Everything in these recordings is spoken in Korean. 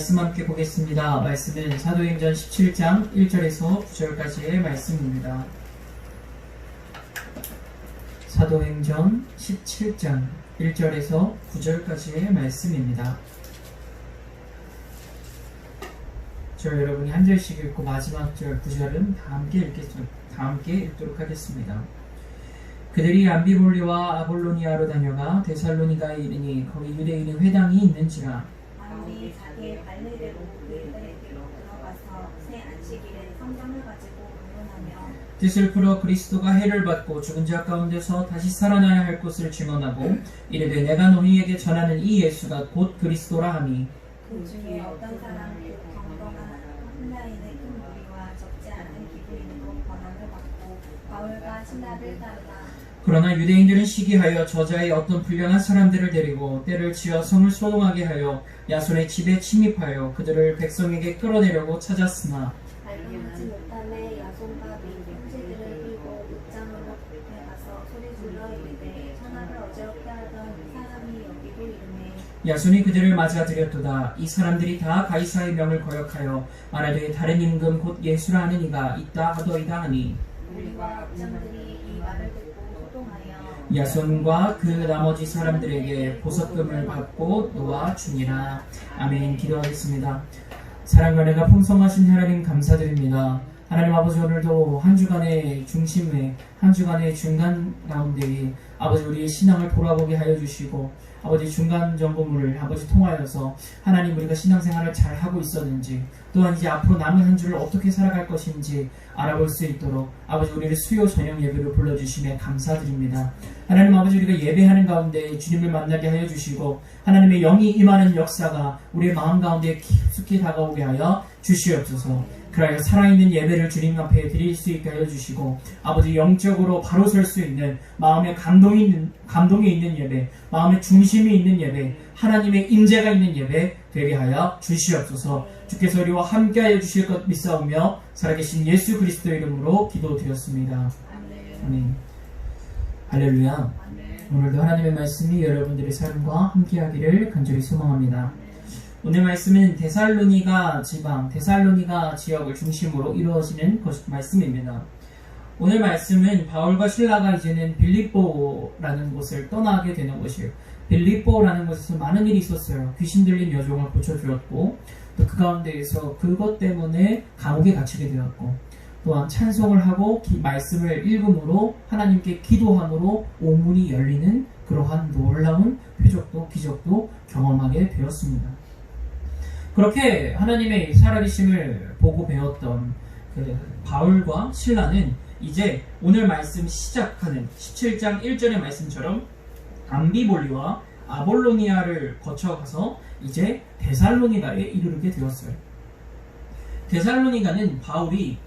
말씀 함께 보겠습니다. 말씀은 사도행전 17장 1절에서 9절까지의 말씀입니다. 사도행전 17장 1절에서 9절까지의 말씀입니다. 저 여러분이 한 절씩 읽고 마지막 절 9절은 다 함께 읽도록 하겠습니다. 그들이 암비볼리와 아볼로니아로 다녀가 데살로니가에 이르니 거기 유대인의 회당이 있는지라. 바울이 자기의 관례대로 그들에게로 들어가서 새 안식일에 성경을 가지고 강론하며 뜻을 풀어 그리스도가 해를 받고 죽은 자 가운데서 다시 살아나야 할 것을 증언하고 이르되 내가 너희에게 전하는 이 예수가 곧 그리스도라 하니 그 중에 어떤 사람이 경건한 헬라인의 큰 무리와 적지 않은 기브리인으로 권한을 받고 바울과 신라를 따르다. 그러나 유대인들은 시기하여 저자의 어떤 불량한 사람들을 데리고 때를 지어 성을 소동하게 하여 야손의 집에 침입하여 그들을 백성에게 끌어내려고 찾았으나 발견하지 못함에 야손과 및 형제들을 끌고 목장으로 가서 소리 질러 이르되 천하를 어지럽게 하던 사람이 여기도 이르네. 야손이 그들을 맞아 들였도다. 이 사람들이 다 가이사의 명을 거역하여 말하되 다른 임금 곧 예수라 하는 이가 있다 하더이다 하니 우리와 목장들이 이 말을 듣고 소동하여 야손과 그 나머지 사람들에게 보석금을 받고 놓아주니라. 아멘. 기도하겠습니다. 사랑과 은혜가 풍성하신 하나님 감사드립니다. 하나님 아버지, 오늘도 한 주간의 중심에, 한 주간의 중간 가운데 아버지 우리의 신앙을 돌아보게 하여 주시고 아버지 중간 점검을 아버지 통하여서 하나님 우리가 신앙생활을 잘 하고 있었는지, 또한 이제 앞으로 남은 한 주를 어떻게 살아갈 것인지 알아볼 수 있도록 아버지 우리를 수요 저녁 예배로 불러주심에 감사드립니다. 하나님 아버지, 우리가 예배하는 가운데 주님을 만나게 하여 주시고 하나님의 영이 임하는 역사가 우리의 마음 가운데 깊숙이 다가오게 하여 주시옵소서. 그러하여 살아있는 예배를 주님 앞에 드릴 수 있게 하여 주시고 아버지 영적으로 바로 설 수 있는 마음의 감동이 있는 예배, 마음의 중심이 있는 예배, 하나님의 임재가 있는 예배 되게 하여 주시옵소서. 주께서 우리와 함께하여 주실 것 믿사오며 살아계신 예수 그리스도의 이름으로 기도드렸습니다. 아멘. 할렐루야. 오늘도 하나님의 말씀이 여러분들의 삶과 함께하기를 간절히 소망합니다. 오늘 말씀은 데살로니가 지역을 중심으로 이루어지는 말씀입니다. 오늘 말씀은 바울과 신라가 이제는 빌립보라는 곳을 떠나게 되는 것이에요. 빌립보라는 곳에서 많은 일이 있었어요. 귀신 들린 여종을 고쳐주었고, 또 그 가운데에서 그것 때문에 감옥에 갇히게 되었고, 또한 찬송을 하고 말씀을 읽음으로 하나님께 기도함으로 옥문이 열리는 그러한 놀라운 표적도 기적도 경험하게 되었습니다. 그렇게 하나님의 살아계심을 보고 배웠던 그 바울과 신라는 이제 오늘 말씀 시작하는 17장 1절의 말씀처럼 암비볼리와 아볼로니아를 거쳐가서 이제 데살로니가에 이르게 되었어요. 데살로니가는 바울이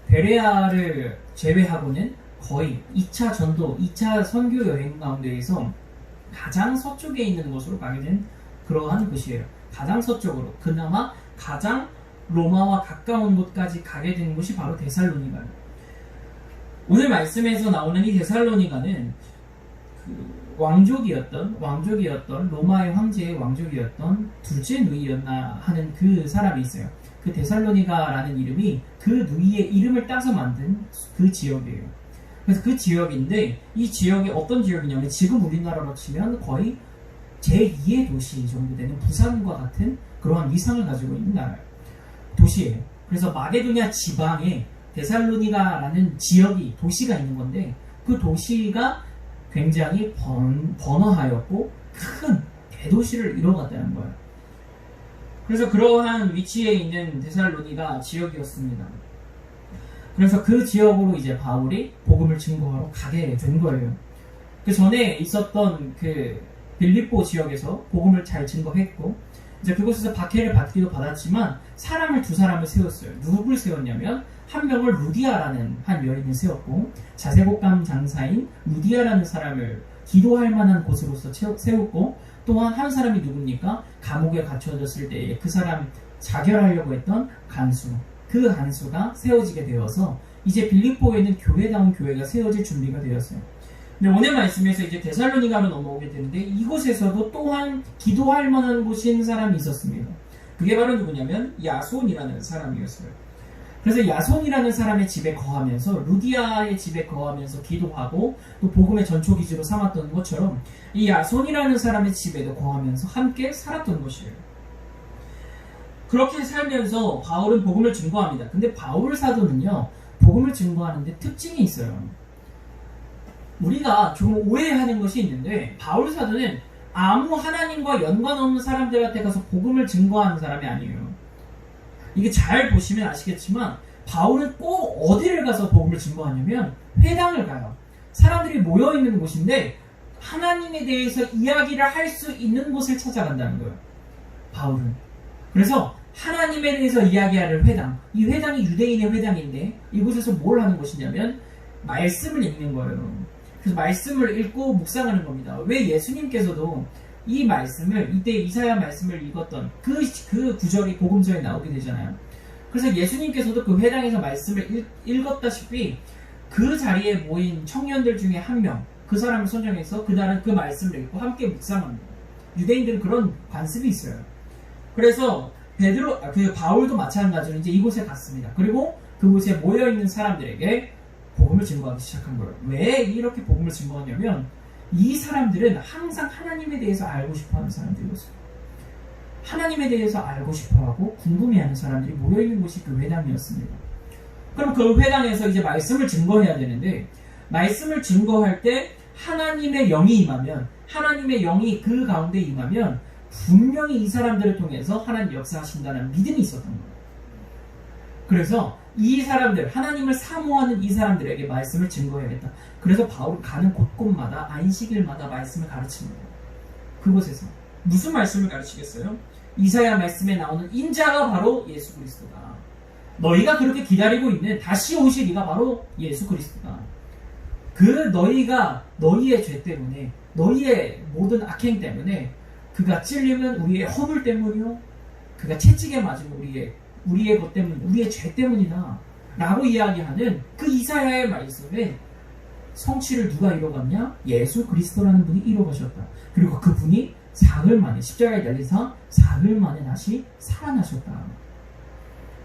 베레아를 제외하고는 거의 2차 전도, 2차 선교 여행 가운데에서 가장 서쪽에 있는 곳으로 가게 된 그러한 곳이에요. 가장 서쪽으로, 그나마 가장 로마와 가까운 곳까지 가게 된 곳이 바로 데살로니가예요. 오늘 말씀에서 나오는 이 데살로니가는 그 왕족이었던 로마의 황제의 왕족이었던 둘째 누이였나 하는 그 사람이 있어요. 그 데살로니가라는 이름이 그 누이의 이름을 따서 만든 그 지역이에요. 그래서 그 지역인데, 이 지역이 어떤 지역이냐면 지금 우리나라로 치면 거의 제2의 도시 정도 되는 부산과 같은 그러한 위상을 가지고 있는 도시예요. 그래서 마게도냐 지방에 데살로니가라는 도시가 있는 건데, 그 도시가 굉장히 번화하였고 큰 대도시를 이뤄갔다는 거예요. 그래서 그러한 위치에 있는 데살로니가 지역이었습니다. 그래서 그 지역으로 이제 바울이 복음을 증거하러 가게 된 거예요. 그 전에 있었던 그 빌립보 지역에서 복음을 잘 증거했고, 이제 그곳에서 박해를 받기도 받았지만 두 사람을 세웠어요. 누구를 세웠냐면 한 명을 루디아라는 한 여인을 세웠고, 자세곡감 장사인 루디아라는 사람을 기도할 만한 곳으로서 세웠고, 또한 한 사람이 누굽니까? 감옥에 갇혀졌을 때 그 사람 자결하려고 했던 간수, 그 간수가 세워지게 되어서 이제 빌립보에는 교회다운 교회가 세워질 준비가 되었어요. 근데 오늘 말씀에서 이제 데살로니가로 넘어오게 되는데, 이곳에서도 또한 기도할 만한 곳인 사람이 있었습니다. 그게 바로 누구냐면 야손이라는 사람이었어요. 그래서 야손이라는 사람의 집에 거하면서 루디아의 집에 거하면서 기도하고 또 복음의 전초기지로 삼았던 것처럼 이 야손이라는 사람의 집에도 거하면서 함께 살았던 것이에요. 그렇게 살면서 바울은 복음을 증거합니다. 근데 바울 사도는요, 복음을 증거하는데 특징이 있어요. 우리가 조금 오해하는 것이 있는데 바울 사도는 아무 하나님과 연관 없는 사람들한테 가서 복음을 증거하는 사람이 아니에요. 이게 잘 보시면 아시겠지만 바울은 꼭 어디를 가서 복음을 증거하냐면 회당을 가요. 사람들이 모여있는 곳인데 하나님에 대해서 이야기를 할 수 있는 곳을 찾아간다는 거예요. 바울은. 그래서 하나님에 대해서 이야기하는 회당, 이 회당이 유대인의 회당인데 이곳에서 뭘 하는 곳이냐면 말씀을 읽는 거예요. 그래서 말씀을 읽고 묵상하는 겁니다. 왜 예수님께서도 이 말씀을, 이때 이사야 말씀을 읽었던 그 구절이 복음서에 나오게 되잖아요. 그래서 예수님께서도 그 회당에서 말씀을 읽었다시피 그 자리에 모인 청년들 중에 한 명, 그 사람을 선정해서 그날은 그 말씀을 읽고 함께 묵상합니다. 유대인들은 그런 관습이 있어요. 그래서 바울도 마찬가지로 이제 이곳에 갔습니다. 그리고 그곳에 모여있는 사람들에게 복음을 증거하기 시작한 거예요. 왜 이렇게 복음을 증거하냐면 이 사람들은 항상 하나님에 대해서 알고 싶어하는 사람들이었어요. 하나님에 대해서 알고 싶어하고 궁금해하는 사람들이 모여있는 곳이 그 회당이었습니다. 그럼 그 회당에서 이제 말씀을 증거해야 되는데 말씀을 증거할 때 하나님의 영이 임하면, 하나님의 영이 그 가운데 임하면 분명히 이 사람들을 통해서 하나님 역사하신다는 믿음이 있었던 거예요. 그래서 이 사람들, 하나님을 사모하는 이 사람들에게 말씀을 증거해야겠다. 그래서 바울이 가는 곳곳마다 안식일마다 말씀을 가르칩니다. 그곳에서 무슨 말씀을 가르치겠어요? 이사야 말씀에 나오는 인자가 바로 예수 그리스도다. 너희가 그렇게 기다리고 있는 다시 오실 이가 바로 예수 그리스도다. 너희가 너희의 죄 때문에, 너희의 모든 악행 때문에, 그가 찔리면 우리의 허물 때문이요, 그가 채찍에 맞으면 우리의 것 때문, 우리의 죄 때문이다 라고 이야기하는 그 이사야의 말씀에 성취를 누가 이뤄갔냐? 예수 그리스도라는 분이 이뤄가셨다. 그리고 그분이 사흘 만에, 십자가에 달리사 사흘 만에 다시 살아나셨다.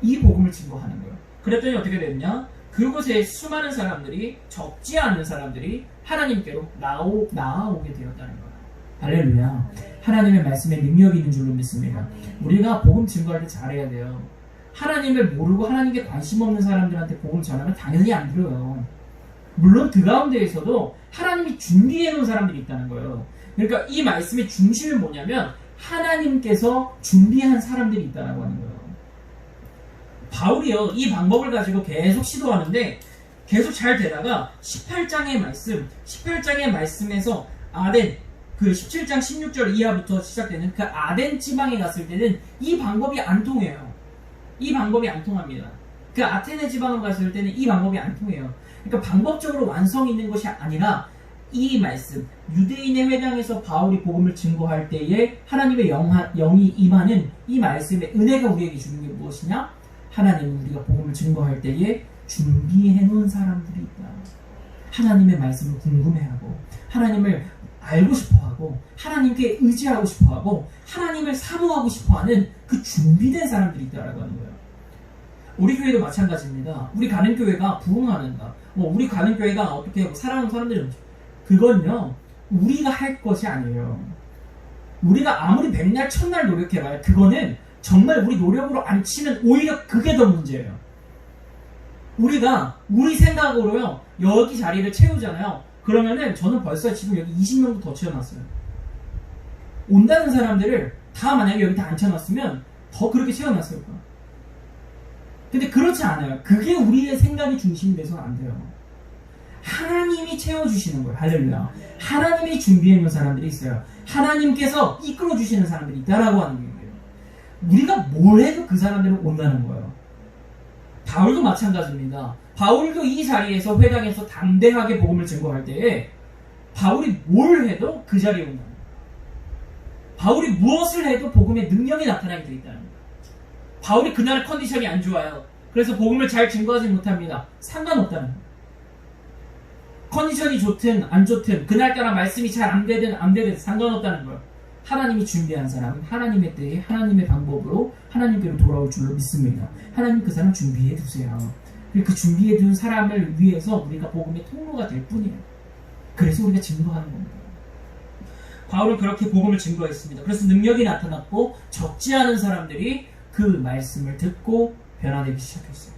이 복음을 증거하는 거예요. 그랬더니 어떻게 됐냐? 그곳에 수많은 사람들이, 적지 않은 사람들이 하나님께로 나아오게 되었다는 거예요. 할렐루야. 하나님의 말씀에 능력이 있는 줄로 믿습니다. 우리가 복음 증거할 때 잘해야 돼요. 하나님을 모르고 하나님께 관심 없는 사람들한테 복음 전하면 당연히 안 들어요. 물론 그 가운데에서도 하나님이 준비해 놓은 사람들이 있다는 거예요. 그러니까 이 말씀의 중심이 뭐냐면 하나님께서 준비한 사람들이 있다고 하는 거예요. 바울이요, 이 방법을 가지고 계속 시도하는데 계속 잘 되다가 18장의 말씀에서 아덴, 그 17장 16절 이하부터 시작되는 그 아덴 지방에 갔을 때는 이 방법이 안 통해요. 이 방법이 안 통합니다. 그 아테네 지방으로 갔을 때는 이 방법이 안 통해요. 그러니까 방법적으로 완성이 있는 것이 아니라 이 말씀, 유대인의 회당에서 바울이 복음을 증거할 때에 하나님의 영이 임하는 이 말씀의 은혜가 우리에게 주는 게 무엇이냐? 하나님은 우리가 복음을 증거할 때에 준비해 놓은 사람들이 있다. 하나님의 말씀을 궁금해하고 하나님을 알고 싶어하고 하나님께 의지하고 싶어하고 하나님을 사모하고 싶어하는 그 준비된 사람들이 있다라고 하는 거예요. 우리 교회도 마찬가지입니다. 우리 가는 교회가 부흥하는다, 우리 가는 교회가 어떻게 하고 사랑하는 사람들이, 그건요 우리가 할 것이 아니에요. 우리가 아무리 백날 천날 노력해봐야 그거는 정말 우리 노력으로 안 치면 오히려 그게 더 문제예요. 우리가 우리 생각으로요 여기 자리를 채우잖아요. 그러면은 저는 벌써 지금 여기 20명도 더 채워놨어요. 온다는 사람들을 다 만약에 여기 다 앉혀놨으면 더 그렇게 채워놨을 거야. 근데 그렇지 않아요. 그게 우리의 생각이 중심이 돼서는 안 돼요. 하나님이 채워주시는 거예요. 할렐루야. 하나님이 준비해놓은 사람들이 있어요. 하나님께서 이끌어주시는 사람들이 있다라고 하는 거예요. 우리가 뭘 해도 그 사람들은 온다는 거예요. 바울도 마찬가지입니다. 바울도 이 자리에서 회당에서 담대하게 복음을 증거할 때에 바울이 뭘 해도 그 자리에 온다는 거예요. 바울이 무엇을 해도 복음의 능력이 나타나게 되어 있다는 거예요. 바울이 그날 컨디션이 안 좋아요. 그래서 복음을 잘 증거하지 못합니다. 상관없다는 거예요. 컨디션이 좋든 안 좋든 그날따라 말씀이 잘 안 되든 상관없다는 거예요. 하나님이 준비한 사람은 하나님의 때에 하나님의 방법으로 하나님께로 돌아올 줄로 믿습니다. 하나님 그 사람 준비해 두세요. 그 준비해 둔 사람을 위해서 우리가 복음의 통로가 될 뿐이에요. 그래서 우리가 증거하는 겁니다. 바울은 그렇게 복음을 증거했습니다. 그래서 능력이 나타났고 적지 않은 사람들이 그 말씀을 듣고 변화되기 시작했어요.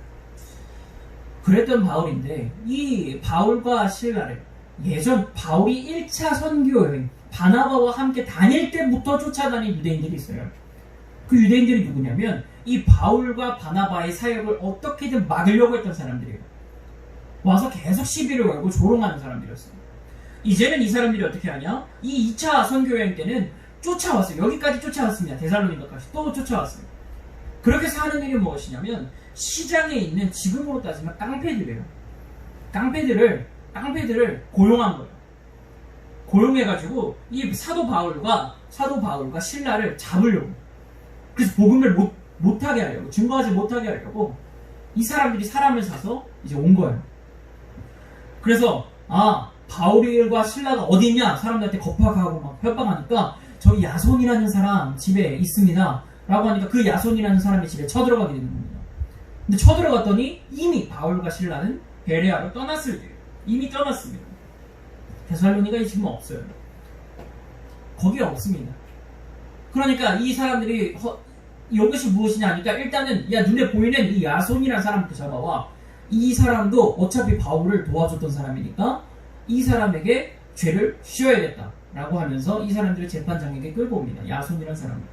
그랬던 바울인데 이 바울과 실라를 예전 바울이 1차 선교 여행 바나바와 함께 다닐 때부터 쫓아다닌 유대인들이 있어요. 그 유대인들이 누구냐면 이 바울과 바나바의 사역을 어떻게든 막으려고 했던 사람들이에요. 와서 계속 시비를 걸고 조롱하는 사람들이었어요. 이제는 이 사람들이 어떻게 하냐? 이 2차 선교 여행 때는 쫓아왔어요. 여기까지 쫓아왔습니다. 데살로니가까지 또 쫓아왔어요. 그렇게 해서 하는 일이 무엇이냐면 시장에 있는 지금으로 따지면 깡패들이에요. 깡패들을 고용한 거예요. 고용해가지고 이 사도 바울과 신라를 잡으려고. 그래서 복음을 못하게 하려고, 증거하지 못하게 하려고 이 사람들이 사람을 사서 이제 온 거예요. 그래서 바울과 신라가 어디 있냐? 사람들한테 겁박하고 막 협박하니까 저기 야손이라는 사람 집에 있습니다. 라고 하니까 그 야손이라는 사람의 집에 쳐들어가게 되는 겁니다. 근데 쳐들어갔더니 이미 바울과 신라는 베레아로 떠났을 때예요. 이미 떠났습니다. 데살로니가에 지금 없어요. 거기에 없습니다. 그러니까 이 사람들이 이것이 무엇이냐 하니까 일단은 야 눈에 보이는 이 야손이라는 사람부터 잡아와. 이 사람도 어차피 바울을 도와줬던 사람이니까 이 사람에게 죄를 씌워야겠다 라고 하면서 이 사람들을 재판장에게 끌고 옵니다. 야손이라는 사람을.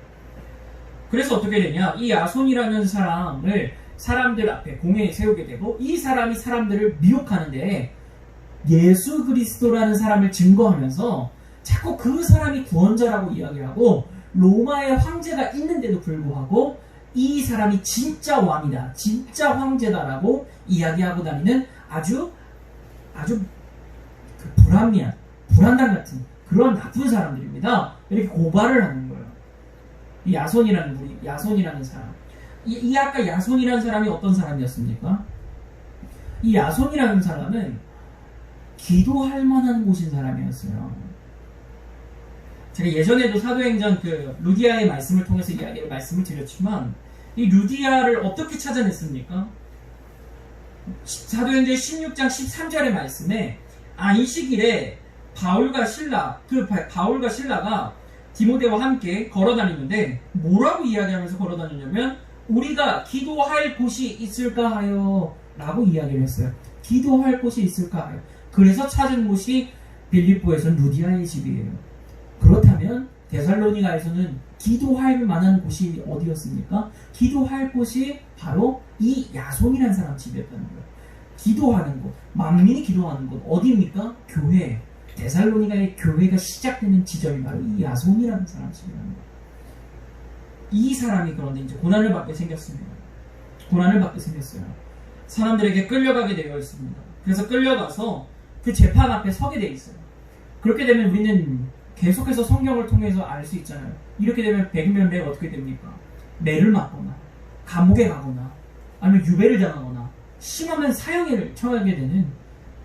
그래서 어떻게 되냐, 이 야손이라는 사람을 사람들 앞에 공회에 세우게 되고 이 사람이 사람들을 미혹하는데 예수 그리스도라는 사람을 증거하면서 자꾸 그 사람이 구원자라고 이야기하고 로마의 황제가 있는데도 불구하고 이 사람이 진짜 왕이다, 진짜 황제다라고 이야기하고 다니는 아주 그 불안당 같은 그런 나쁜 사람들입니다. 이렇게 고발을 하는 거예요. 이 야손이라는 사람. 이 아까 야손이라는 사람이 어떤 사람이었습니까? 이 야손이라는 사람은 기도할 만한 곳인 사람이었어요. 제가 예전에도 사도행전 그 루디아의 말씀을 통해서 말씀을 드렸지만 이 루디아를 어떻게 찾아냈습니까? 사도행전 16장 13절의 말씀에 안식일에 바울과 신라가 디모데와 함께 걸어다니는데 뭐라고 이야기하면서 걸어다니냐면 우리가 기도할 곳이 있을까 하여 라고 이야기를 했어요. 기도할 곳이 있을까 하여. 그래서 찾은 곳이 빌립보에서는 루디아의 집이에요. 그렇다면 데살로니가에서는 기도할 만한 곳이 어디였습니까? 기도할 곳이 바로 이 야손이라는 사람 집이었다는 거예요. 기도하는 곳, 만민이 기도하는 곳 어디입니까? 교회. 데살로니가의 교회가 시작되는 지점이 바로 이 야손이라는 사람 집이라는 거예요. 이 사람이 그런데 이제 고난을 받게 생겼습니다. 사람들에게 끌려가게 되어 있습니다. 그래서 끌려가서 그 재판 앞에 서게 되어 있어요. 그렇게 되면 우리는 계속해서 성경을 통해서 알 수 있잖아요. 이렇게 되면 100명 내가 어떻게 됩니까? 매를 맞거나 감옥에 가거나 아니면 유배를 당하거나 심하면 사형을 처하게 되는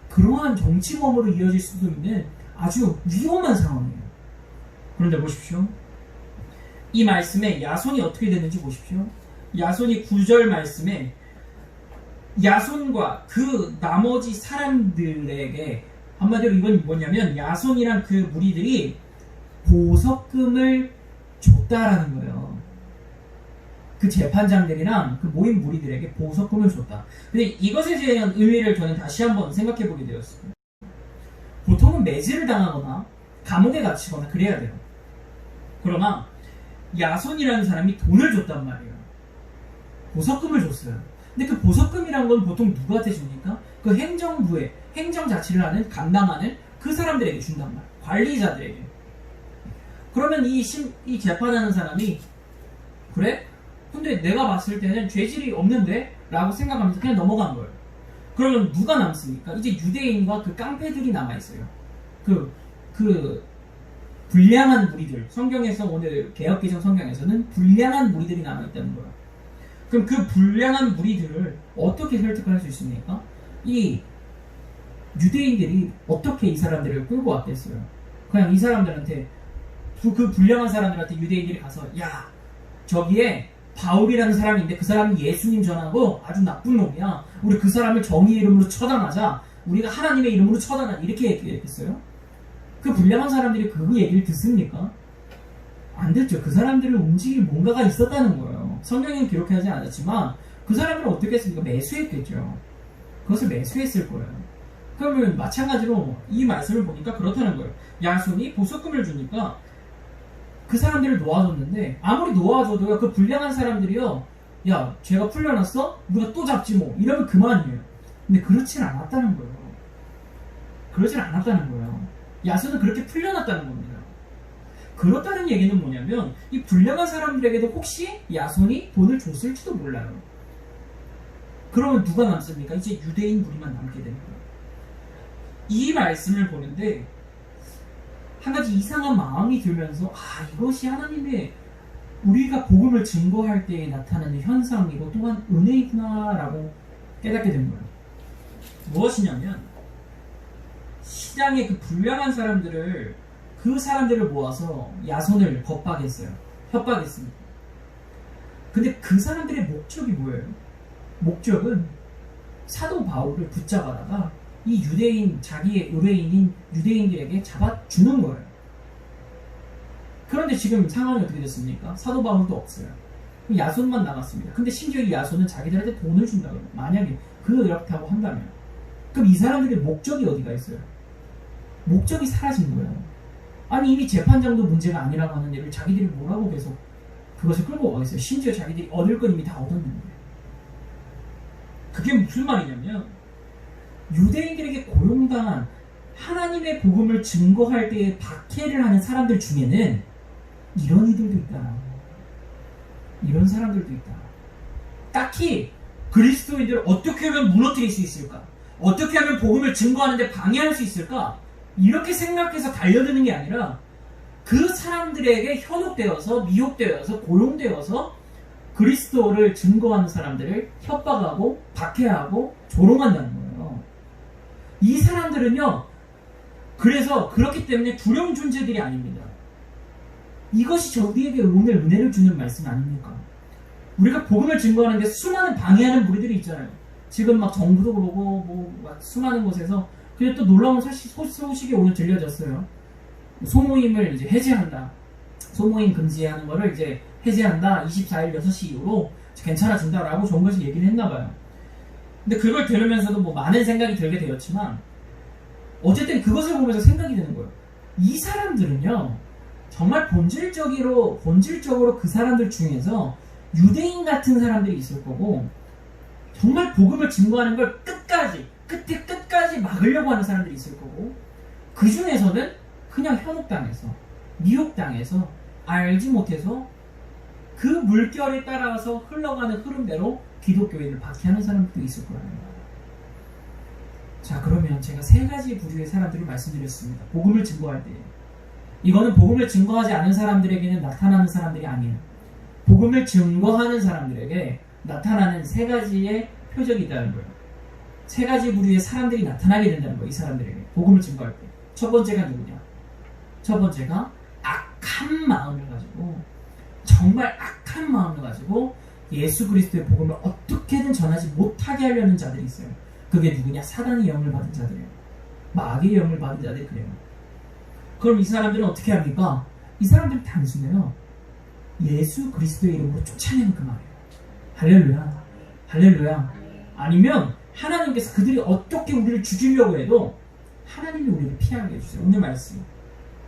그러한 정치범으로 이어질 수도 있는 아주 위험한 상황이에요. 그런데 보십시오. 이 말씀에 야손이 어떻게 되는지 보십시오. 야손이 9절 말씀에 야손과 그 나머지 사람들에게 한마디로 이건 뭐냐면 야손이란 그 무리들이 보석금을 줬다라는 거예요. 그 재판장들이랑 그 모인 무리들에게 보석금을 줬다. 근데 이것에 대한 의미를 저는 다시 한번 생각해 보게 되었어요. 보통은 매질을 당하거나 감옥에 갇히거나 그래야 돼요. 그러나 야손이라는 사람이 돈을 줬단 말이에요. 보석금을 줬어요. 근데 그 보석금이란 건 보통 누구한테 줍니까? 그 행정부에 행정 자치를 하는 감당하는 그 사람들에게 준단 말이에요. 관리자들에게. 그러면 이 재판하는 사람이 그래? 근데 내가 봤을 때는 죄질이 없는데? 라고 생각하면서 그냥 넘어간 거예요. 그러면 누가 남습니까? 이제 유대인과 그 깡패들이 남아있어요. 그 불량한 무리들. 성경에서 오늘 개역개정 성경에서는 불량한 무리들이 남아있다는 거예요. 그럼 그 불량한 무리들을 어떻게 설득할 수 있습니까? 이 유대인들이 어떻게 이 사람들을 끌고 왔겠어요? 그냥 이 사람들한테 그 불량한 사람들한테 유대인들이 가서 야 저기에 바울이라는 사람이 있는데 그 사람이 예수님 전하고 아주 나쁜 놈이야. 우리 그 사람을 정의의 이름으로 처단하자. 우리가 하나님의 이름으로 처단하자. 이렇게 얘기했어요. 그 불량한 사람들이 그 얘기를 듣습니까? 안 듣죠. 그 사람들을 움직일 뭔가가 있었다는 거예요. 성경에는 기록하지 않았지만 그 사람들은 어떻게 했습니까? 매수했겠죠. 그것을 매수했을 거예요. 그러면 마찬가지로 이 말씀을 보니까 그렇다는 거예요. 야손이 보석금을 주니까 그 사람들을 놓아줬는데 아무리 놓아줘도요 그 불량한 사람들이요 야 죄가 풀려났어? 우리가 또 잡지 뭐 이러면 그만이에요. 근데 그렇진 않았다는 거예요. 그러진 않았다는 거예요. 야손은 그렇게 풀려났다는 겁니다. 그렇다는 얘기는 뭐냐면 이 불량한 사람들에게도 혹시 야손이 돈을 줬을지도 몰라요. 그러면 누가 남습니까? 이제 유대인 무리만 남게 되는 거예요. 이 말씀을 보는데 한 가지 이상한 마음이 들면서 이것이 하나님의 우리가 복음을 증거할 때에 나타나는 현상이고 또한 은혜이구나 라고 깨닫게 된 거예요. 무엇이냐면 시장의 그 불량한 사람들을 그 사람들을 모아서 야손을 겁박했어요. 협박했습니다. 근데 그 사람들의 목적이 뭐예요? 목적은 사도 바울을 붙잡아다가 이 유대인, 자기의 의뢰인인 유대인들에게 잡아주는 거예요. 그런데 지금 상황이 어떻게 됐습니까? 사도 바울도 없어요. 야손만 남았습니다. 근데 심지어 이 야손은 자기들한테 돈을 준다고요. 만약에 그렇다고 한다면 그럼 이 사람들의 목적이 어디가 있어요? 목적이 사라진 거예요. 아니 이미 재판장도 문제가 아니라고 하는 일을 자기들이 뭐라고 계속 그것을 끌고 가겠어요. 심지어 자기들이 얻을 건 이미 다 얻었는데. 그게 무슨 말이냐면 유대인들에게 고용당한 하나님의 복음을 증거할 때에 박해를 하는 사람들 중에는 이런 이들도 있다. 이런 사람들도 있다. 딱히 그리스도인들을 어떻게 하면 무너뜨릴 수 있을까? 어떻게 하면 복음을 증거하는데 방해할 수 있을까? 이렇게 생각해서 달려드는 게 아니라 그 사람들에게 현혹되어서 미혹되어서 고용되어서 그리스도를 증거하는 사람들을 협박하고 박해하고 조롱한다는 거예요. 이 사람들은요 그래서 그렇기 때문에 두려운 존재들이 아닙니다. 이것이 우리에게 오늘 은혜를 주는 말씀 아닙니까? 우리가 복음을 증거하는데 수많은 방해하는 무리들이 있잖아요. 지금 막 정부도 그러고 막 수많은 곳에서 근데 또 놀라운 소식이 오늘 들려졌어요. 소모임을 이제 해제한다. 소모임 금지하는 거를 이제 해제한다. 24일 6시 이후로 괜찮아진다라고 좋은 것을 얘기를 했나봐요. 근데 그걸 들으면서도 뭐 많은 생각이 들게 되었지만 어쨌든 그것을 보면서 생각이 드는 거예요. 이 사람들은요 정말 본질적으로 그 사람들 중에서 유대인 같은 사람들이 있을 거고 정말 복음을 증거하는 걸 끝까지 막으려고 하는 사람들이 있을 거고 그 중에서는 그냥 현혹당해서 미혹당해서 알지 못해서 그 물결에 따라서 흘러가는 흐름대로 기독교인을 박해하는 사람들도 있을 거라는 거예요. 자 그러면 제가 세 가지 부류의 사람들을 말씀드렸습니다. 복음을 증거할 때 이거는 복음을 증거하지 않은 사람들에게는 나타나는 사람들이 아니에요. 복음을 증거하는 사람들에게 나타나는 세 가지의 표적이 있다는 거예요. 세 가지 부류의 사람들이 나타나게 된다는 거예요. 이 사람들에게 복음을 증거할 때 첫 번째가 누구냐? 첫 번째가 악한 마음을 가지고 정말 악한 마음을 가지고 예수 그리스도의 복음을 어떻게든 전하지 못하게 하려는 자들이 있어요. 그게 누구냐? 사단의 영을 받은 자들이에요. 마귀의 영을 받은 자들이 그래요. 그럼 이 사람들은 어떻게 합니까? 이 사람들은 단순해요. 예수 그리스도의 이름으로 쫓아내는 그 말이에요. 할렐루야. 할렐루야. 아니면 하나님께서 그들이 어떻게 우리를 죽이려고 해도 하나님이 우리를 피하게 해주세요. 오늘 말씀.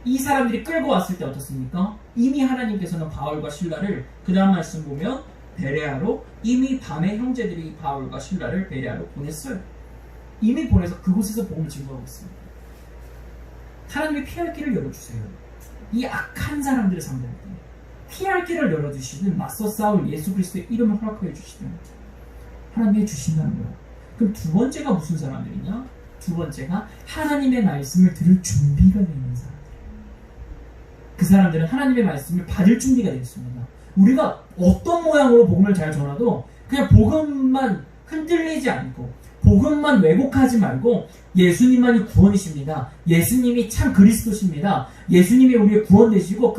이 사람들이 끌고 왔을 때 어떻습니까? 이미 하나님께서는 바울과 실라를 그 다음 말씀 보면 베레아로 이미 밤에 형제들이 바울과 실라를 베레아로 보냈어요. 이미 보내서 그곳에서 복음을 증거하고 있습니다. 하나님이 피할 길을 열어주세요. 이 악한 사람들을 상대할 때 피할 길을 열어주시든 맞서 싸울 예수 그리스도의 이름을 허락하여 주시든 하나님이 해주신다는 거예요. 그럼 두 번째가 무슨 사람들이냐? 두 번째가 하나님의 말씀을 들을 준비가 되어 있는 사람들. 그 사람들은 하나님의 말씀을 받을 준비가 되어 있습니다. 우리가 어떤 모양으로 복음을 잘 전하도 그냥 복음만 흔들리지 않고 복음만 왜곡하지 말고 예수님만이 구원이십니다. 예수님이 참 그리스도십니다. 예수님이 우리의 구원 되시고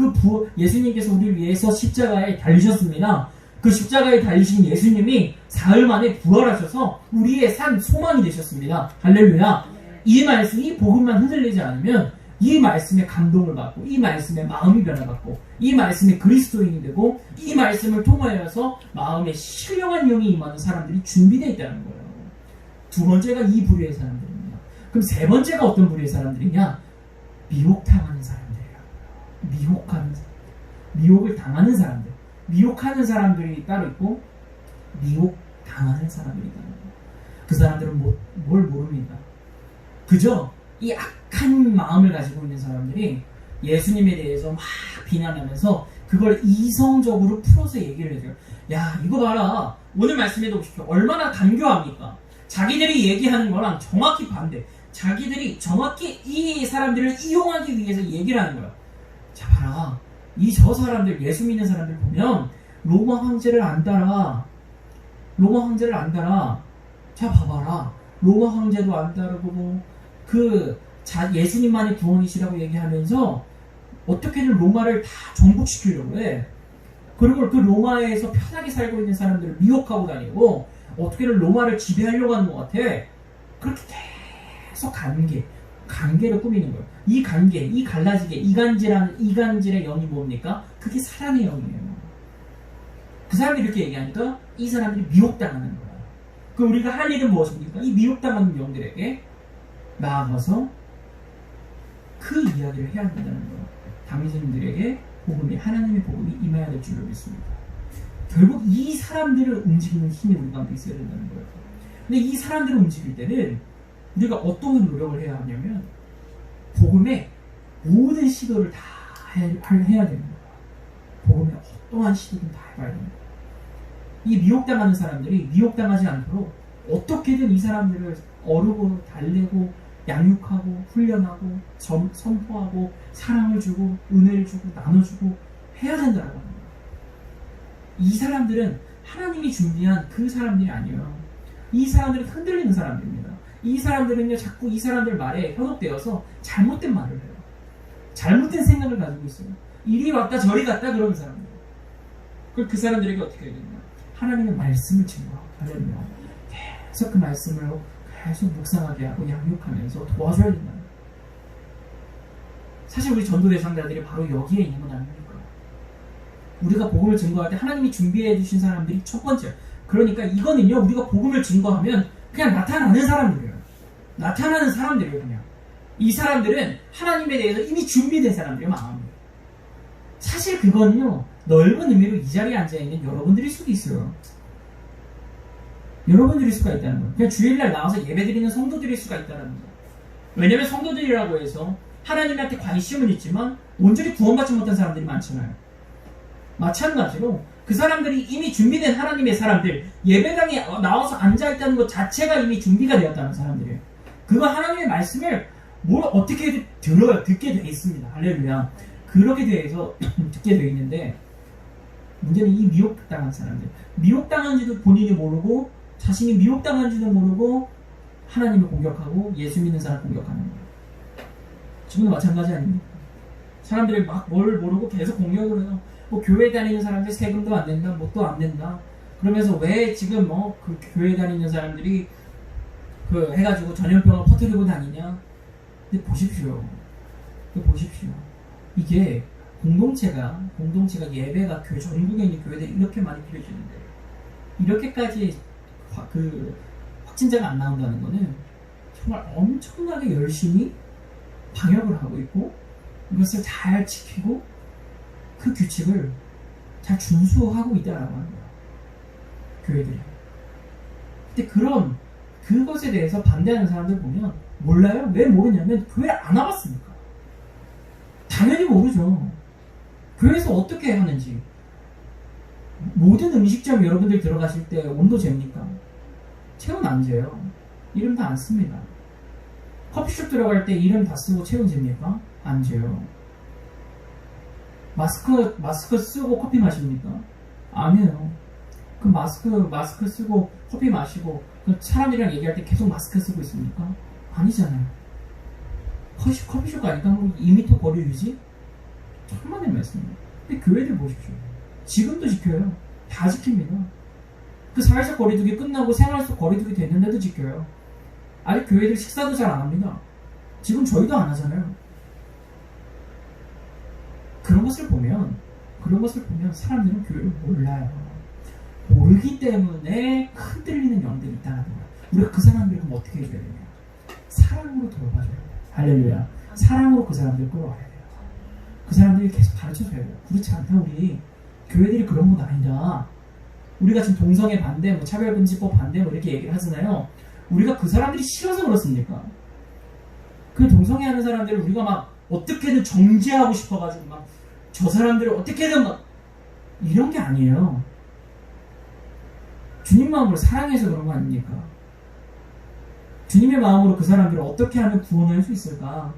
예수님께서 우리를 위해서 십자가에 달리셨습니다. 그 십자가에 달리신 예수님이 사흘 만에 부활하셔서 우리의 산 소망이 되셨습니다. 할렐루야. 이 말씀, 이 복음만 흔들리지 않으면 이 말씀에 감동을 받고 이 말씀에 마음이 변화받고 이 말씀에 그리스도인이 되고 이 말씀을 통하여서 마음에 신령한 영이 임하는 사람들이 준비되어 있다는 거예요. 두 번째가 이 부류의 사람들입니다. 그럼 세 번째가 어떤 부류의 사람들이냐? 미혹당하는 사람들이에요. 미혹하는 사람들. 미혹을 당하는 사람들. 미혹하는 사람들이 따로 있고 미혹당하는 사람들이 있다는 거예요. 그 사람들은 뭘 모릅니다. 그저 이 악한 마음을 가지고 있는 사람들이 예수님에 대해서 막 비난하면서 그걸 이성적으로 풀어서 얘기를 해줘요. 야, 이거 봐라. 오늘 말씀에도 보십시오. 얼마나 간교합니까? 자기들이 얘기하는 거랑 정확히 반대. 자기들이 정확히 이 사람들을 이용하기 위해서 얘기를 하는 거야. 자, 봐라. 저 사람들, 예수 믿는 사람들 보면 로마 황제를 안 따라. 로마 황제를 안 따라. 자, 봐봐라. 로마 황제도 안 따르고 예수님만이 구원이시라고 얘기하면서 어떻게든 로마를 다 정복시키려고 해. 그리고 그 로마에서 편하게 살고 있는 사람들을 미혹하고 다니고 어떻게든 로마를 지배하려고 하는 것 같아. 그렇게 계속 관계를 꾸미는 거예요. 이 관계, 이 갈라지게, 이간질의 영이 뭡니까? 그게 사랑의 영이에요. 그 사람들이 이렇게 얘기하니까 이 사람들이 미혹당하는 거야. 그럼 우리가 할 일은 무엇입니까? 이 미혹당하는 영들에게 나아가서 그 이야기를 해야 된다는 거예요. 당신들에게 하나님의 복음이 임해야 될 줄로 믿습니다. 결국 이 사람들을 움직이는 힘이 우리 가운데 있어야 된다는 거예요. 근데 이 사람들을 움직일 때는 우리가 어떤 노력을 해야 하냐면 복음의 모든 시도를 다 해야 되는 거예요. 복음의 어떠한 시도든 다 해봐야 됩니다. 이 미혹당하는 사람들이 미혹당하지 않도록 어떻게든 이 사람들을 어르고 달래고 양육하고 훈련하고 선포하고 사랑을 주고 은혜를 주고 나눠주고 해야 된다고 합니다. 이 사람들은 하나님이 준비한 그 사람들이 아니에요. 이 사람들은 흔들리는 사람들입니다. 이 사람들은요, 자꾸 이 사람들 말에 현혹되어서 잘못된 말을 해요. 잘못된 생각을 가지고 있어요. 이리 왔다 저리 갔다 그러는 사람들. 그 사람들에게 어떻게 해야 되냐? 하나님의 말씀을 증거하고 계속 그 말씀을 계속 묵상하게 하고 양육하면서 도와줘야 된다. 사실 우리 전도 대상자들이 바로 여기에 있는 건 아닙니까? 우리가 복음을 증거할 때 하나님이 준비해 주신 사람들이 첫 번째. 그러니까 이거는요, 우리가 복음을 증거하면 그냥 나타나는 사람들이에요. 나타나는 사람들이에요, 그냥. 이 사람들은 하나님에 대해서 이미 준비된 사람들이에요, 마음이. 사실 그거는요, 넓은 의미로 이 자리에 앉아있는 여러분들일 수도 있어요. 여러분들일 수가 있다는 거예요. 그냥 주일날 나와서 예배드리는 성도들일 수가 있다는 거예요. 왜냐면 성도들이라고 해서 하나님한테 관심은 있지만 온전히 구원받지 못한 사람들이 많잖아요. 마찬가지로 그 사람들이 이미 준비된 하나님의 사람들, 예배당에 나와서 앉아있다는 것 자체가 이미 준비가 되었다는 사람들이에요. 그거 하나님의 말씀을 어떻게 듣게 되어 있습니다. 할렐루야. 그렇게 돼서 듣게 되어 있는데, 문제는 이 미혹당한 사람들, 미혹당한지도 본인이 모르고 자신이 미혹당한지도 모르고 하나님을 공격하고 예수 믿는 사람 공격하는 거예요. 지금도 마찬가지 아닙니까? 사람들이 막 뭘 모르고 계속 공격을 해요. 교회 다니는 사람들 세금도 안 낸다, 뭣도 안 낸다. 그러면서 왜 지금 그 교회 다니는 사람들이 해가지고 전염병을 퍼뜨리고 다니냐? 근데 보십시오. 이게 공동체가 예배가 전국에 있는 교회들이 이렇게 많이 필요해지는데 이렇게까지 확진자가 안 나온다는 거는 정말 엄청나게 열심히 방역을 하고 있고 이것을 잘 지키고 그 규칙을 잘 준수하고 있다라고 하는 거야, 교회들이. 근데 그것에 대해서 반대하는 사람들 보면 몰라요? 왜 모르냐면 교회 안 와봤으니까. 당연히 모르죠. 교회에서 어떻게 하는지. 모든 음식점 여러분들 들어가실 때 온도 잽니까? 체온 안 재요. 이름 다 안 씁니다. 커피숍 들어갈 때 이름 다 쓰고 체온 잽니까? 안 재요. 마스크 쓰고 커피 마십니까? 안 해요. 그 마스크 쓰고 커피 마시고 그 사람들이랑 얘기할 때 계속 마스크 쓰고 있습니까? 아니잖아요. 커피숍 가니까 뭐 2m 거리 유지? 천만의 말씀이에요. 근데 교회들 보십시오. 지금도 지켜요. 다 지킵니다. 그 사회적 거리두기 끝나고 생활 속 거리두기 됐는데도 지켜요. 아직 교회들 식사도 잘 안 합니다. 지금 저희도 안 하잖아요. 그런 것을 보면 사람들은 교회를 몰라요. 모르기 때문에 흔들리는 영들이 있다는 거예요. 우리가 그 사람들을 그럼 어떻게 해야 되냐? 사랑으로 돌봐줘야 돼요. 할렐루야. 사랑으로 그 사람들을 끌어와야 돼요. 그 사람들이 계속 가르쳐줘야 돼요. 그렇지 않다 우리 교회들이 그런 건 아니다. 우리가 지금 동성애 반대, 뭐 차별금지법 반대 뭐 이렇게 얘기를 하잖아요. 우리가 그 사람들이 싫어서 그렇습니까? 그 동성애 하는 사람들을 우리가 막 어떻게든 정죄하고 싶어가지고 막 저 사람들을 어떻게든 막 이런 게 아니에요. 주님 마음으로 사랑해서 그런 거 아닙니까? 주님의 마음으로 그 사람들을 어떻게 하면 구원할 수 있을까?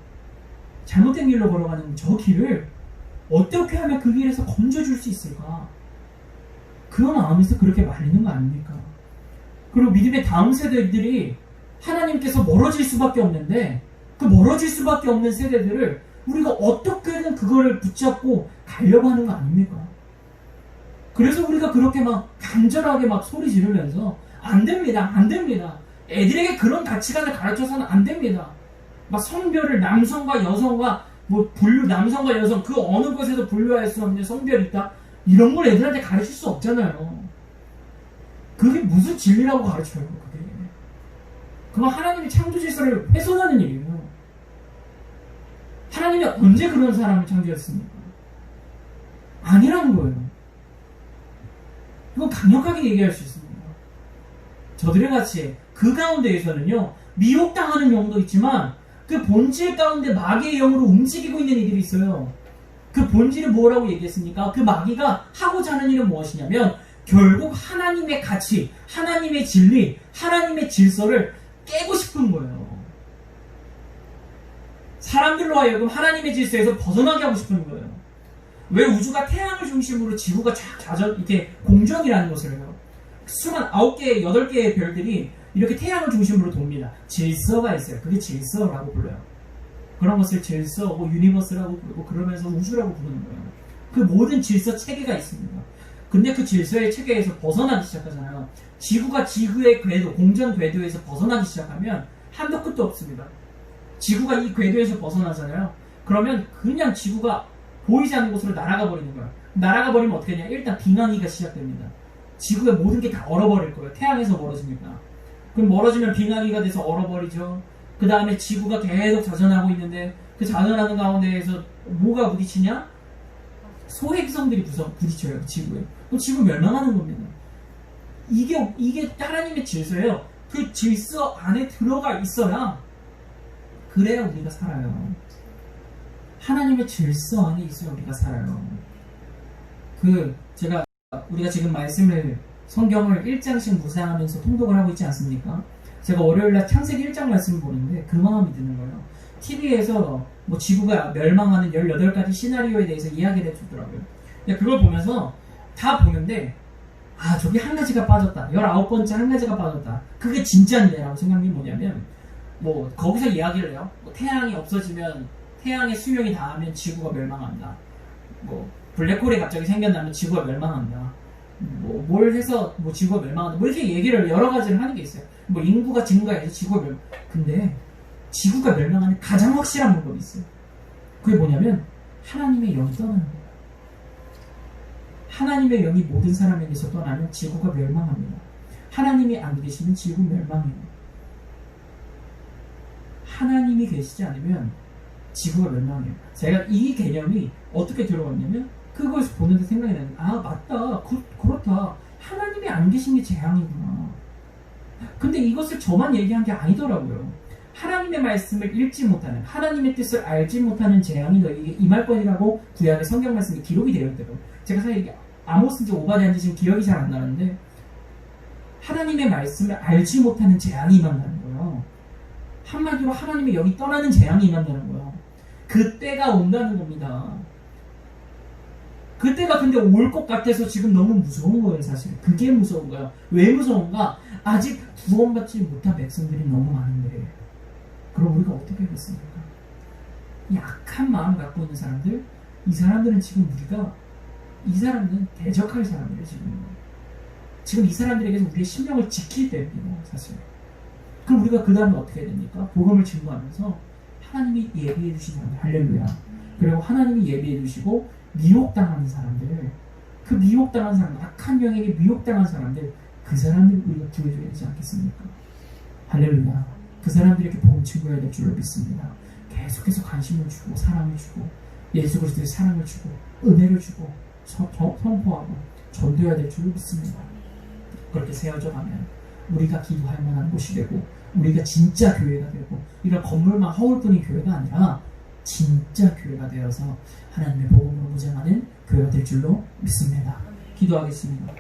잘못된 길로 걸어가는 저 길을 어떻게 하면 그 길에서 건져줄 수 있을까? 그 마음에서 그렇게 말리는 거 아닙니까? 그리고 믿음의 다음 세대들이 하나님께서 멀어질 수밖에 없는데 그 멀어질 수밖에 없는 세대들을 우리가 어떻게든 그거를 붙잡고 가려고 하는 거 아닙니까? 그래서 우리가 그렇게 막 간절하게 막 소리 지르면서 안 됩니다. 애들에게 그런 가치관을 가르쳐서는 안 됩니다. 막 성별을 남성과 여성과 뭐 남성과 여성 그 어느 곳에도 분류할 수 없는 성별이 있다. 이런 걸 애들한테 가르칠 수 없잖아요. 그게 무슨 진리라고 가르쳐요, 그게. 그건 하나님의 창조 질서를 훼손하는 일이에요. 하나님이 언제 그런 사람을 창조했습니까? 아니라는 거예요. 이건 강력하게 얘기할 수 있습니다. 저들의 같이 그 가운데에서는요, 미혹당하는 영도 있지만 그 본질 가운데 마귀의 영으로 움직이고 있는 이들이 있어요. 그 본질은 뭐라고 얘기했습니까? 그 마귀가 하고자 하는 일은 무엇이냐면 결국 하나님의 가치, 하나님의 진리, 하나님의 질서를 깨고 싶은 거예요. 사람들로 하여금 하나님의 질서에서 벗어나게 하고 싶은 거예요. 왜 우주가 태양을 중심으로 지구가 이렇게 공전이라는 것을 해요. 수만 9개, 8개의 별들이 이렇게 태양을 중심으로 돕니다. 질서가 있어요. 그게 질서라고 불러요. 그런 것을 질서, 유니버스라고 부르고 그러면서 우주라고 부르는 거예요. 그 모든 질서 체계가 있습니다. 근데 그 질서의 체계에서 벗어나기 시작하잖아요. 지구가 지구의 궤도, 공전 궤도에서 벗어나기 시작하면 한도 끝도 없습니다. 지구가 이 궤도에서 벗어나잖아요. 그러면 그냥 지구가 보이지 않는 곳으로 날아가 버리는 거예요. 날아가 버리면 어떻게 되냐? 일단 빙하기가 시작됩니다. 지구의 모든 게 다 얼어버릴 거예요. 태양에서 멀어지니까. 그럼 멀어지면 빙하기가 돼서 얼어버리죠. 그 다음에 지구가 계속 자전하고 있는데 그 자전하는 가운데에서 뭐가 부딪히냐? 소행성들이 부딪혀요. 지구에. 그럼 지구 멸망하는 겁니다. 이게 하나님의 질서예요. 그 질서 안에 들어가 있어야 그래야 우리가 살아요. 하나님의 질서 안에 있어야 우리가 살아요. 우리가 지금 성경을 1장씩 묵상하면서 통독을 하고 있지 않습니까? 제가 월요일날 창세기 1장 말씀을 보는데 그 마음이 드는 거예요. TV에서 뭐 지구가 멸망하는 18가지 시나리오에 대해서 이야기를 해주더라고요. 그걸 보면서 다 보는데 저기 한 가지가 빠졌다. 19번째 한 가지가 빠졌다. 그게 진짜인데 라고 생각이 뭐냐면 거기서 이야기를 해요. 태양이 없어지면 태양의 수명이 닿으면 지구가 멸망한다. 블랙홀이 갑자기 생겨나면 지구가 멸망한다. 뭘 해서 지구가 멸망한다. 이렇게 얘기를 여러 가지를 하는 게 있어요. 인구가 증가해서 지구가 근데 지구가 멸망하는 가장 확실한 방법이 있어요. 그게 뭐냐면 하나님의 영이 떠나는 거예요. 하나님의 영이 모든 사람에게서 떠나면 지구가 멸망합니다. 하나님이 안 계시면 지구 멸망해요. 하나님이 계시지 않으면 지구가 멸망해요. 제가 이 개념이 어떻게 들어왔냐면 그것을 보는데 생각이 나는 맞다. 그렇다. 하나님이 안 계신 게 재앙이구나. 근데 이것을 저만 얘기한 게 아니더라고요. 하나님의 말씀을 읽지 못하는, 하나님의 뜻을 알지 못하는 재앙이 너희에게 임할 것이라고 구약의 성경 말씀에 기록이 되어 있더라고요. 제가 사실 이게 아모스인지 오바댜인지 지금 기억이 잘 안 나는데 하나님의 말씀을 알지 못하는 재앙이 임한다는 거예요. 한마디로 하나님의 영이 떠나는 재앙이 임한다는 거예요. 그 때가 온다는 겁니다. 그때가 근데 올 것 같아서 지금 너무 무서운 거예요, 사실. 그게 무서운 거예요. 왜 무서운가? 아직 구원받지 못한 백성들이 너무 많은데. 그럼 우리가 어떻게 하겠습니까? 약한 마음 갖고 있는 사람들, 이 사람들은 지금 이 사람들은 대적할 사람들이에요, 지금 이 사람들에게서 우리의 심령을 지킬 때입니다, 사실. 그럼 우리가 그 다음에 어떻게 해야 됩니까? 복음을 증거하면서 하나님이 예비해 주신 사람들, 할렐루야. 그리고 하나님이 예비해 주시고 미혹당하는 사람들, 그 미혹당한 사람, 악한 영에게 미혹당한 사람들, 그 사람들 우리가 구해줘야 되지 않겠습니까? 할렐루야. 그 사람들에게 복음 증거해야 될 줄로 믿습니다. 계속해서 관심을 주고 사랑을 주고 예수 그리스도의 사랑을 주고 은혜를 주고 선포하고 전도해야 될 줄로 믿습니다. 그렇게 세워져 가면 우리가 기도할 만한 곳이 되고 우리가 진짜 교회가 되고 이런 건물만 허울뿐인 교회가 아니라 진짜 교회가 되어서 하나님의 복음으로 무장하는 교회가 될 줄로 믿습니다. 기도하겠습니다.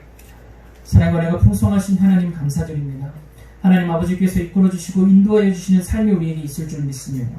사랑과 은혜가 풍성하신 하나님 감사드립니다. 하나님 아버지께서 이끌어주시고 인도하여 주시는 삶이 우리에게 있을 줄 믿습니다.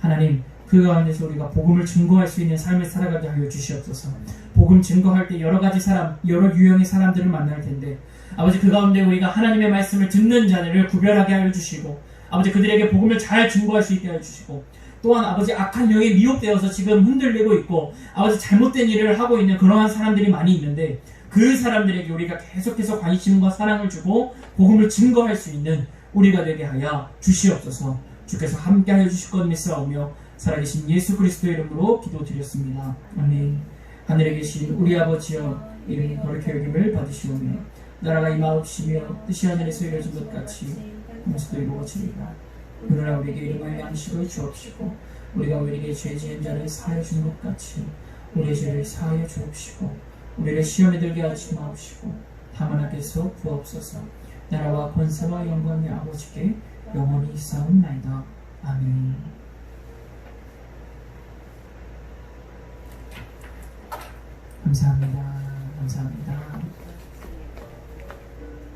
하나님 그 가운데서 우리가 복음을 증거할 수 있는 삶을 살아가게 하여 주시옵소서. 복음 증거할 때 여러 가지 사람, 여러 유형의 사람들을 만날 텐데 아버지 그 가운데 우리가 하나님의 말씀을 듣는 자들을 구별하게 하여 주시고 아버지 그들에게 복음을 잘 증거할 수 있게 하여 주시고 또한 아버지 악한 영에 미혹되어서 지금 흔들리고 있고 아버지 잘못된 일을 하고 있는 그러한 사람들이 많이 있는데 그 사람들에게 우리가 계속해서 관심과 사랑을 주고 복음을 증거할 수 있는 우리가 되게 하여 주시옵소서. 주께서 함께 하여 주실 것 믿사오며 살아계신 예수 그리스도의 이름으로 기도드렸습니다. 아멘. 하늘에 계신 우리 아버지여 이름이 거룩히 여김을 받으시오며 나라가 임하옵시며 뜻이 하늘에서 이루어진 것 같이 하늘에서도 이루어지리라. 오늘날 우리에게 일용할 양식을 주옵시고 우리가 우리에게 죄 지은 자를 사하여 주는 것 같이 우리의 죄를 사하여 주옵시고 우리를 시험에 들게 하지 마옵시고 다만 악에서 구하옵소서. 나라와 권세와 영광의 아버지께 영원히 있사옵나이다. 아멘. 감사합니다. 감사합니다.